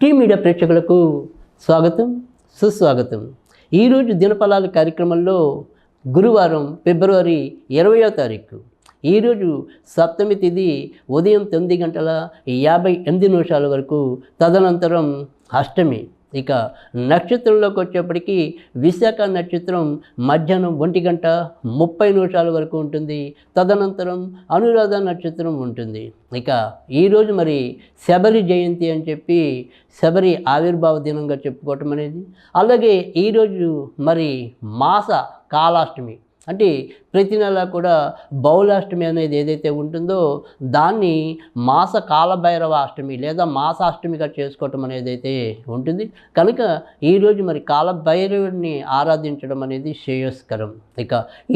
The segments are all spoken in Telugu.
టీ మీడియా ప్రేక్షకులకు స్వాగతం, సుస్వాగతం. ఈరోజు దినఫలాల కార్యక్రమంలో గురువారం ఫిబ్రవరి 20వ తారీఖు. ఈరోజు సప్తమి తిథి ఉదయం 9:58 వరకు, తదనంతరం అష్టమి. ఇక నక్షత్రంలోకి వచ్చేప్పటికీ విశాఖ నక్షత్రం మధ్యాహ్నం 1:30 వరకు ఉంటుంది. తదనంతరం అనురాధ నక్షత్రం ఉంటుంది. ఇక ఈరోజు మరి శబరి జయంతి అని చెప్పి శబరి ఆవిర్భావ దినంగా చెప్పుకోవటం అనేది, అలాగే ఈరోజు మరి మాస కాలాష్టమి, అంటే ప్రతి నెల కూడా బౌలాష్టమి అనేది ఏదైతే ఉంటుందో దాన్ని మాస కాలభైరవ అష్టమి లేదా మాసాష్టమిగా చేసుకోవటం అనేది అయితే ఉంటుంది. కనుక ఈరోజు మరి కాలభైరవుడిని ఆరాధించడం అనేది శ్రేయస్కరం. ఇక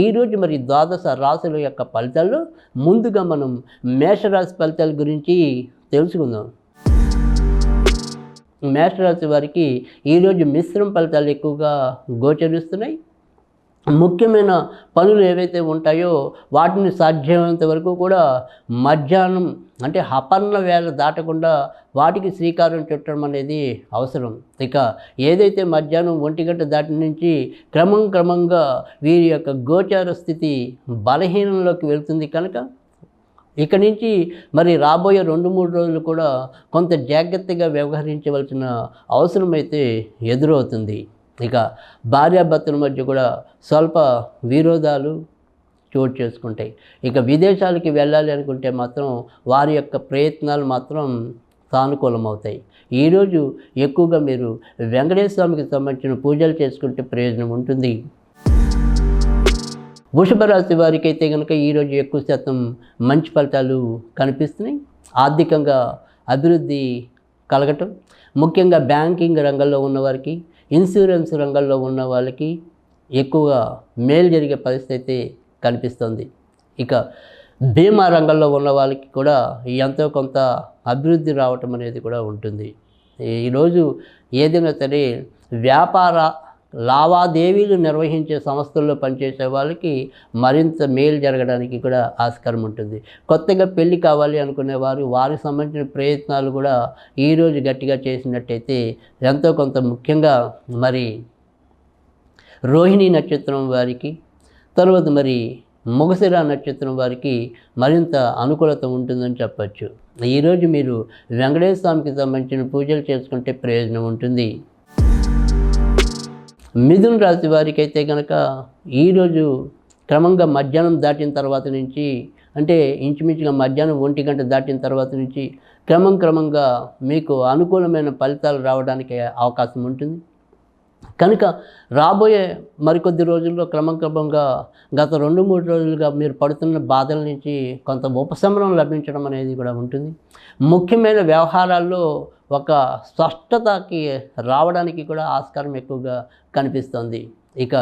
ఈరోజు మరి ద్వాదశ రాశుల యొక్క ఫలితాల్లో ముందుగా మనం మేషరాశి ఫలితాల గురించి తెలుసుకుందాం. మేషరాశి వారికి ఈరోజు మిశ్రమ ఫలితాలు ఎక్కువగా గోచరిస్తున్నాయి. ముఖ్యమైన పనులు ఏవైతే ఉంటాయో వాటిని సాధ్యమైనంత వరకు కూడా మధ్యాహ్నం అంటే అపర్ణ వేళ దాటకుండా వాటికి శ్రీకారం చుట్టడం అనేది అవసరం. ఇక ఏదైతే మధ్యాహ్నం 1 గంట దాటి నుంచి క్రమంగా వీరి యొక్క గోచార స్థితి బలహీనంలోకి వెళ్తుంది. కనుక ఇక నుంచి మరి రాబోయే 2-3 రోజులు కూడా కొంత జాగ్రత్తగా వ్యవహరించవలసిన అవసరం అయితే ఎదురవుతుంది. ఇక భార్యాభర్తల మధ్య కూడా స్వల్ప విరోధాలు చోటు చేసుకుంటాయి. ఇక విదేశాలకి వెళ్ళాలి అనుకుంటే మాత్రం వారి యొక్క ప్రయత్నాలు మాత్రం సానుకూలమవుతాయి. ఈరోజు ఎక్కువగా మీరు వెంకటేశ్వర స్వామికి సంబంధించిన పూజలు చేసుకుంటే ప్రయోజనం ఉంటుంది. వృషభ రాశి వారికి అయితే కనుక ఈరోజు ఎక్కువ శాతం మంచి ఫలితాలు కనిపిస్తున్నాయి. ఆర్థికంగా అభివృద్ధి కలగటం, ముఖ్యంగా బ్యాంకింగ్ రంగంలో ఉన్నవారికి, ఇన్సూరెన్స్ రంగంలో ఉన్న వాళ్ళకి ఎక్కువగా మేలు జరిగే పరిస్థితి కనిపిస్తుంది. ఇక బీమా రంగంలో ఉన్న వాళ్ళకి కూడా ఎంతో కొంత అభివృద్ధి రావటం అనేది కూడా ఉంటుంది. ఈరోజు ఏదైనా సరే వ్యాపార లావాదేవీలు నిర్వహించే సంస్థల్లో పనిచేసే వాళ్ళకి మరింత మేలు జరగడానికి కూడా ఆస్కారం ఉంటుంది. కొత్తగా పెళ్ళి కావాలి అనుకునేవారు వారికి సంబంధించిన ప్రయత్నాలు కూడా ఈరోజు గట్టిగా చేసినట్టయితే ఎంతో కొంత, ముఖ్యంగా మరి రోహిణి నక్షత్రం వారికి, తర్వాత మరి మృగశిర నక్షత్రం వారికి మరింత అనుకూలత ఉంటుందని చెప్పచ్చు. ఈరోజు మీరు వెంకటేశ్వర స్వామికి సంబంధించిన పూజలు చేసుకుంటే ప్రయోజనం ఉంటుంది. మిథున రాశి వారికి అయితే కనుక ఈరోజు క్రమంగా మధ్యాహ్నం దాటిన తర్వాత నుంచి, అంటే ఇంచుమించుగా మధ్యాహ్నం 1 గంట దాటిన తర్వాత నుంచి క్రమంగా మీకు అనుకూలమైన ఫలితాలు రావడానికి అవకాశం ఉంటుంది. కనుక రాబోయే మరికొద్ది రోజుల్లో క్రమంగా గత 2-3 రోజులుగా మీరు పడుతున్న బాధల నుంచి కొంత ఉపశమనం లభించడం అనేది కూడా ఉంటుంది. ముఖ్యమైన వ్యవహారాల్లో ఒక స్పష్టతకి రావడానికి కూడా ఆస్కారం ఎక్కువగా కనిపిస్తుంది. ఇక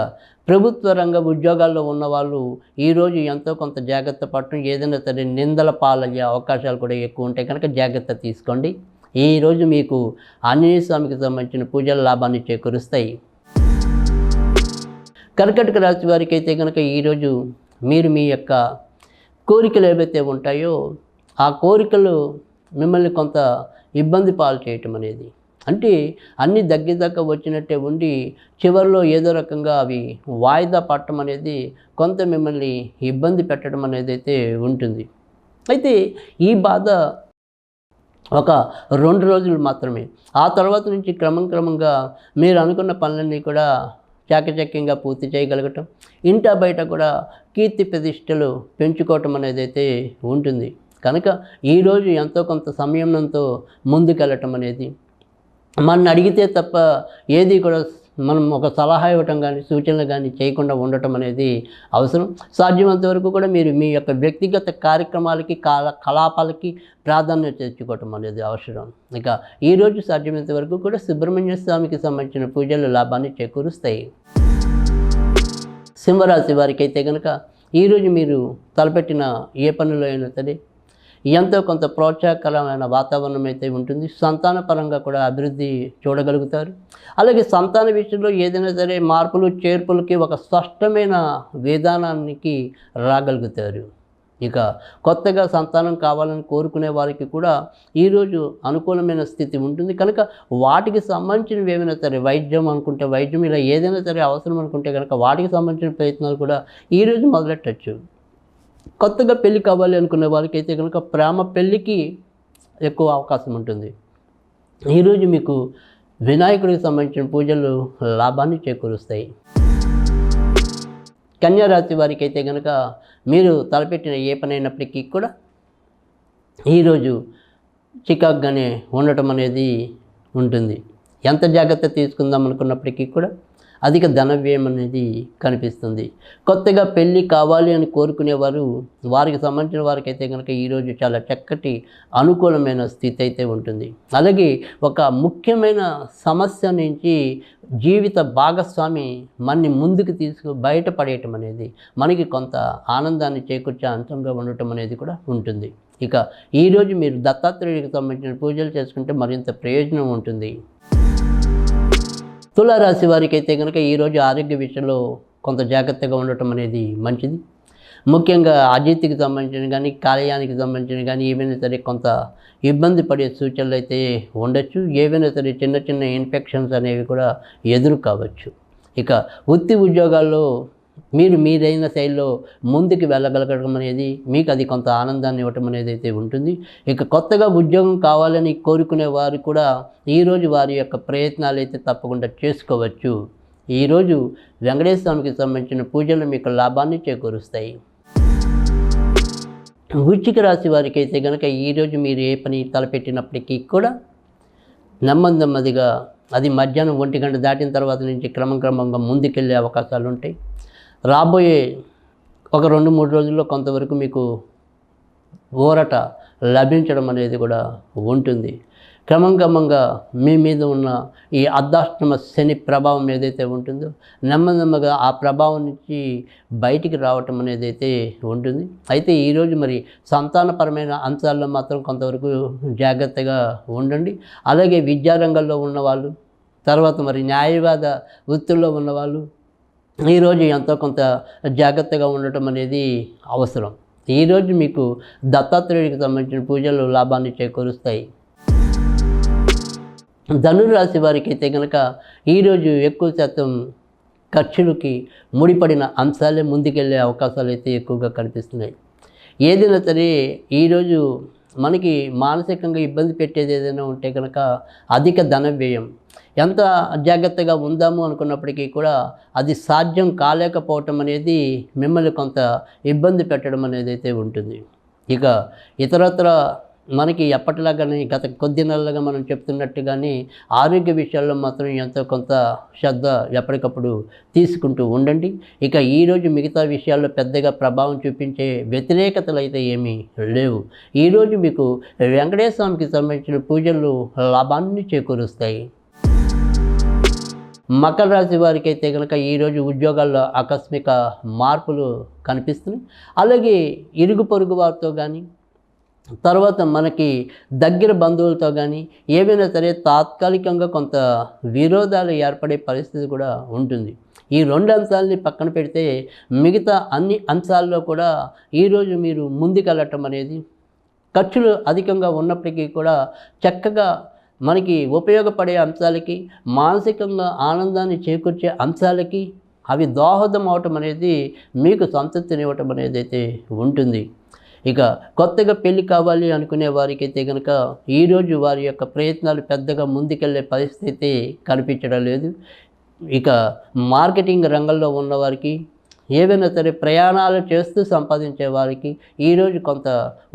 ప్రభుత్వ రంగ ఉద్యోగాల్లో ఉన్నవాళ్ళు ఈరోజు ఎంతో కొంత జాగ్రత్త పడటం, ఏదైనా సరే నిందల పాలయ్యే అవకాశాలు కూడా ఎక్కువ ఉంటాయి. కనుక జాగ్రత్త తీసుకోండి. ఈరోజు మీకు ఆంజనేయ స్వామికి సంబంధించిన పూజల లాభాన్ని చేకూరుస్తాయి. కర్కాటక రాశి వారికి అయితే కనుక ఈరోజు మీరు మీ యొక్క కోరికలు ఏవైతే ఉంటాయో ఆ కోరికలు మిమ్మల్ని కొంత ఇబ్బంది పాలు చేయటం అనేది, అంటే అన్నీ దగ్గరదాకా వచ్చినట్టే ఉండి చివరిలో ఏదో రకంగా అవి వాయిదా పడటం అనేది కొంత మిమ్మల్ని ఇబ్బంది పెట్టడం అనేది అయితే ఉంటుంది. అయితే ఈ బాధ ఒక 2 రోజులు మాత్రమే. ఆ తర్వాత నుంచి క్రమంగా మీరు అనుకున్న పనులన్నీ కూడా చాకచక్యంగా పూర్తి చేయగలగటం, ఇంట బయట కూడా కీర్తి ప్రతిష్టలు పెంచుకోవటం అనేది అయితే ఉంటుంది. కనుక ఈరోజు ఎంతో కొంత సంయమనంతో ముందుకెళ్ళటం అనేది, మన అడిగితే తప్ప ఏది కూడా మనం ఒక సలహా ఇవ్వటం కానీ సూచనలు కానీ చేయకుండా ఉండటం అనేది అవసరం. సాధ్యమైనంత వరకు కూడా మీరు మీ యొక్క వ్యక్తిగత కార్యక్రమాలకి కలాపాలకి ప్రాధాన్యత తెచ్చుకోవటం అనేది అవసరం. ఇక ఈరోజు సాధ్యమైనంత వరకు కూడా సుబ్రహ్మణ్య స్వామికి సంబంధించిన పూజలు లాభాన్ని చేకూరుస్తాయి. సింహరాశి వారికి అయితే కనుక ఈరోజు మీరు తలపెట్టిన ఏ పనులు అయినా సరే ఎంతో కొంత ప్రోత్సాహకరమైన వాతావరణం అయితే ఉంటుంది. సంతానపరంగా కూడా అభివృద్ధి చూడగలుగుతారు. అలాగే సంతాన విషయంలో ఏదైనా సరే మార్పులు చేర్పులకి ఒక స్పష్టమైన విధానానికి రాగలుగుతారు. ఇక కొత్తగా సంతానం కావాలని కోరుకునే వారికి కూడా ఈరోజు అనుకూలమైన స్థితి ఉంటుంది కనుక వాటికి సంబంధించినవి ఏమైనా సరే వైద్యం అనుకుంటే వైద్యం ఇలా ఏదైనా సరే అవసరం అనుకుంటే కనుక వాటికి సంబంధించిన ప్రయత్నాలు కూడా ఈరోజు మొదలెట్టచ్చు. కొత్తగా పెళ్ళి కావాలి అనుకునే వారికైతే కనుక ప్రేమ పెళ్ళికి ఎక్కువ అవకాశం ఉంటుంది. ఈరోజు మీకు వినాయకుడికి సంబంధించిన పూజలు లాభాన్ని చేకూరుస్తాయి. కన్యా రాశి వారికి అయితే కనుక మీరు తలపెట్టిన ఏ పని అయినప్పటికీ కూడా ఈరోజు చికాగ్గానే ఉండటం అనేది ఉంటుంది. ఎంత జాగ్రత్త తీసుకుందాం అనుకున్నప్పటికీ కూడా అధిక ధన వ్యయం అనేది కనిపిస్తుంది. కొత్తగా పెళ్ళి కావాలి అని కోరుకునేవారు వారికి సంబంధించిన వారికైతే కనుక ఈరోజు చాలా చక్కటి అనుకూలమైన స్థితి అయితే ఉంటుంది. అలాగే ఒక ముఖ్యమైన సమస్య నుంచి జీవిత భాగస్వామి మనని ముందుకు బయటపడేయటం అనేది మనకి కొంత ఆనందాన్ని చేకూర్చే అంశంగా ఉండటం అనేది కూడా ఉంటుంది. ఇక ఈరోజు మీరు దత్తాత్రేయుడికి సంబంధించిన పూజలు చేసుకుంటే మరింత ప్రయోజనం ఉంటుంది. తులారాశి వారికి అయితే కనుక ఈరోజు ఆరోగ్య విషయంలో కొంత జాగ్రత్తగా ఉండటం అనేది మంచిది. ముఖ్యంగా అజీర్తికి సంబంధించిన కానీ కాలేయానికి సంబంధించిన కానీ ఏవైనా సరే కొంత ఇబ్బంది పడే సూచనలు అయితే ఉండొచ్చు. ఏవైనా సరే చిన్న చిన్న ఇన్ఫెక్షన్స్ అనేవి కూడా ఎదురు కావచ్చు. ఇక వృత్తి ఉద్యోగాల్లో మీరైన శైలిలో ముందుకు వెళ్ళగలగడం అనేది మీకు అది కొంత ఆనందాన్ని ఇవ్వటం అనేది అయితే ఉంటుంది. ఇక కొత్తగా ఉద్యోగం కావాలని కోరుకునే వారు కూడా ఈరోజు వారి యొక్క ప్రయత్నాలు అయితే తప్పకుండా చేసుకోవచ్చు. ఈరోజు వెంకటేశ్వర స్వామికి సంబంధించిన పూజలు మీకు లాభాన్ని చేకూరుస్తాయి. వృశ్చిక రాశి వారికి అయితే కనుక ఈరోజు మీరు ఏ పని తలపెట్టినప్పటికీ కూడా నెమ్మదిగా అది మధ్యాహ్నం 1 గంట దాటిన తర్వాత నుంచి క్రమంగా ముందుకెళ్ళే అవకాశాలు ఉంటాయి. రాబోయే ఒక 2-3 రోజుల్లో కొంతవరకు మీకు ఊరట లభించడం అనేది కూడా ఉంటుంది. క్రమంగా మీ మీద ఉన్న ఈ అర్ధాష్టమ శని ప్రభావం ఏదైతే ఉంటుందో నెమ్మదిగా ఆ ప్రభావం నుంచి బయటికి రావటం అనేది అయితే ఉంటుంది. అయితే ఈరోజు మరి సంతానపరమైన అంశాల్లో మాత్రం కొంతవరకు జాగ్రత్తగా ఉండండి. అలాగే విద్యారంగంలో ఉన్నవాళ్ళు, తర్వాత మరి న్యాయవాద వృత్తుల్లో ఉన్నవాళ్ళు ఈరోజు ఎంతో కొంత జాగ్రత్తగా ఉండటం అనేది అవసరం. ఈరోజు మీకు దత్తాత్రేయుడికి సంబంధించిన పూజలు లాభాన్ని చేకూరుస్తాయి. ధనురాశి వారికి అయితే కనుక ఈరోజు ఎక్కువ శాతం ఖర్చులకి ముడిపడిన అంశాలే ముందుకెళ్ళే అవకాశాలు అయితే ఎక్కువగా కనిపిస్తున్నాయి. ఏదైనా సరే ఈరోజు మనకి మానసికంగా ఇబ్బంది పెట్టేది ఏదైనా ఉంటే కనుక అధిక ధన వ్యయం. ఎంత జాగ్రత్తగా ఉందాము అనుకున్నప్పటికీ కూడా అది సాధ్యం కాలేకపోవటం అనేది మిమ్మల్ని కొంత ఇబ్బంది పెట్టడం అనేది అయితే ఉంటుంది. ఇక ఇతరత్ర మనకి ఎప్పటిలాగానే గత కొద్ది నెలలుగా మనం చెప్తున్నట్టుగానే ఆరోగ్య విషయాల్లో మాత్రం ఎంతో కొంత శ్రద్ధ ఎప్పటికప్పుడు తీసుకుంటూ ఉండండి. ఇక ఈరోజు మిగతా విషయాల్లో పెద్దగా ప్రభావం చూపించే వ్యతిరేకతలు అయితే ఏమీ లేవు. ఈరోజు మీకు వెంకటేశ్వర స్వామికి సంబంధించిన పూజలు లాభాన్ని చేకూరుస్తాయి. మకర రాశి వారికి అయితే కనుక ఈరోజు ఉద్యోగాల్లో ఆకస్మిక మార్పులు కనిపిస్తున్నాయి. అలాగే ఇరుగు పొరుగు వారితో కానీ తర్వాత మనకి దగ్గర బంధువులతో కానీ ఏవైనా సరే తాత్కాలికంగా కొంత విరోధాలు ఏర్పడే పరిస్థితి కూడా ఉంటుంది. ఈ 2 అంశాలని పక్కన పెడితే మిగతా అన్ని అంశాల్లో కూడా ఈరోజు మీరు ముందుకెళ్ళటం అనేది ఖర్చులు అధికంగా ఉన్నప్పటికీ కూడా చక్కగా మనకి ఉపయోగపడే అంశాలకి మానసికంగా ఆనందాన్ని చేకూర్చే అంశాలకి అవి దోహదం అవటం అనేది మీకు సంతృప్తినివ్వటం అనేది అయితే ఉంటుంది. ఇక కొత్తగా పెళ్ళి కావాలి అనుకునే వారికైతే కనుక ఈరోజు వారి యొక్క ప్రయత్నాలు పెద్దగా ముందుకెళ్ళే పరిస్థితి కనిపించడం లేదు. ఇక మార్కెటింగ్ రంగంలో ఉన్నవారికి ఏవైనా సరే ప్రయాణాలు చేస్తూ సంపాదించే వారికి ఈరోజు కొంత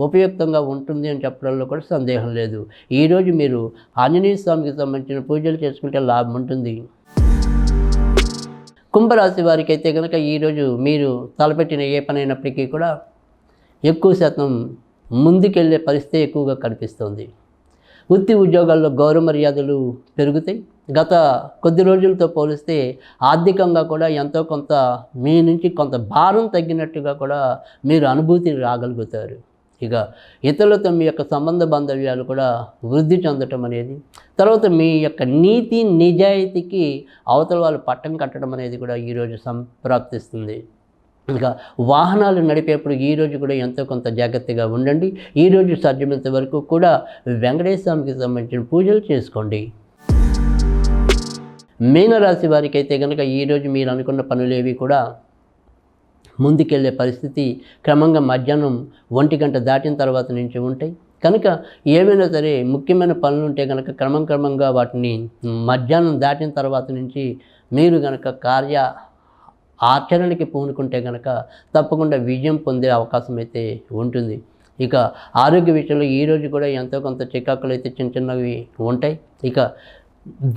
ఉపయుక్తంగా ఉంటుంది అని చెప్పడంలో కూడా సందేహం లేదు. ఈరోజు మీరు ఆంజనేయ స్వామికి సంబంధించిన పూజలు చేసుకుంటే లాభం ఉంటుంది. కుంభరాశి వారికి అయితే కనుక ఈరోజు మీరు తలపెట్టిన ఏ పని అయినప్పటికీ కూడా ఎక్కువ శాతం ముందుకెళ్ళే పరిస్థితి ఎక్కువగా కనిపిస్తుంది. వృత్తి ఉద్యోగాల్లో గౌరవ మర్యాదలు పెరుగుతాయి. గత కొద్ది రోజులతో పోలిస్తే ఆర్థికంగా కూడా ఎంతో కొంత మీ నుంచి కొంత భారం తగ్గినట్టుగా కూడా మీరు అనుభూతి రాగలుగుతారు. ఇక ఇతరులతో మీ యొక్క సంబంధ బాంధవ్యాలు కూడా వృద్ధి చెందటం అనేది, తర్వాత మీ యొక్క నీతి నిజాయితీకి అవతల వాళ్ళు పట్టం కట్టడం అనేది కూడా ఈరోజు సంప్రాప్తిస్తుంది. ఇంకా వాహనాలు నడిపేప్పుడు ఈరోజు కూడా ఎంతో కొంత జాగ్రత్తగా ఉండండి. ఈరోజు సాధ్యమైనంత వరకు కూడా వెంకటేశ్వర స్వామికి సంబంధించిన పూజలు చేసుకోండి. మీనరాశి వారికి అయితే కనుక ఈరోజు మీరు అనుకున్న పనులేవి కూడా ముందుకెళ్ళే పరిస్థితి క్రమంగా మధ్యాహ్నం 1 గంట దాటిన తర్వాత నుంచి ఉంటాయి. కనుక ఏమైనా సరే ముఖ్యమైన పనులు ఉంటే కనుక క్రమంగా వాటిని మధ్యాహ్నం దాటిన తర్వాత నుంచి మీరు కనుక ఆచరణకి పూనుకుంటే కనుక తప్పకుండా విజయం పొందే అవకాశం అయితే ఉంటుంది. ఇక ఆరోగ్య విషయంలో ఈరోజు కూడా ఎంతో కొంత చికాకులు అయితే చిన్నవి ఉంటాయి. ఇక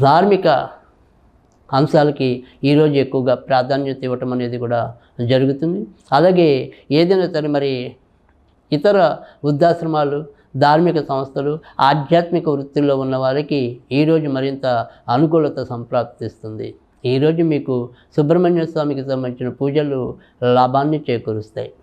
ధార్మిక అంశాలకి ఈరోజు ఎక్కువగా ప్రాధాన్యత ఇవ్వటం అనేది కూడా జరుగుతుంది. అలాగే ఏదైనా సరే మరి ఇతర వృద్ధాశ్రమాలు, ధార్మిక సంస్థలు, ఆధ్యాత్మిక వృత్తుల్లో ఉన్న వారికి ఈరోజు మరింత అనుకూలత సంప్రాప్తిస్తుంది. ఈరోజు మీకు సుబ్రహ్మణ్య స్వామికి సంబంధించిన పూజలు లాభాన్ని చేకూరుస్తాయి.